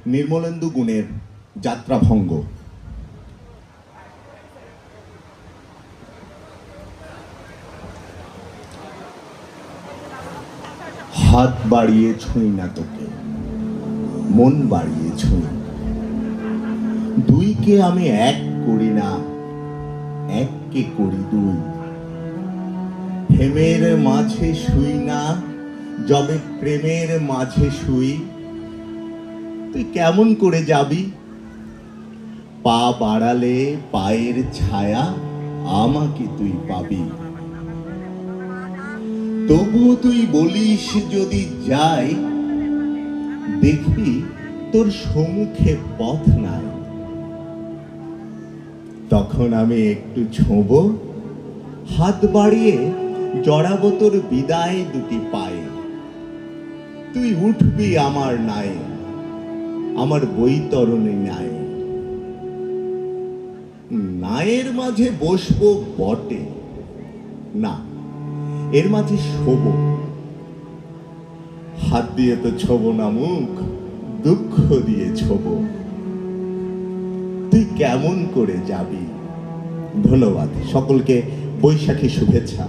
নির্মলেন্দু গুণের যাত্রাভঙ্গ। হাত বাড়িয়ে ছুঁই না তোকে, মন বাড়িয়ে ছুঁই। দুইকে আমি এক করি না, এককে করি দুই। হেমের মাঝে শুই না, যবে প্রেমের মাঝে শুই। তুই কেমন করে যাবি? পা বাড়ালে পায়ের ছায়া আমাকে তুই পাবি। তবুও তুই বলিস যদি যাই, দেখবি তোর সম্মুখে পথ নাই। তখন আমি একটু ছোঁব, হাত বাড়িয়ে জড়াবো তোর বিদায় দুটি পায়ে। তুই উঠবি আমার নায়ে, আমার বৈতরণী নায়ে। নায়ের মাঝে বসবো বটে, না এর মাঝে শোবো। হাত দিয়ে তো ছোবো না মুখ, দুঃখ দিয়ে ছোবো। তুই কেমন করে যাবি? ধন্যবাদ সকলকে, বৈশাখী শুভেচ্ছা।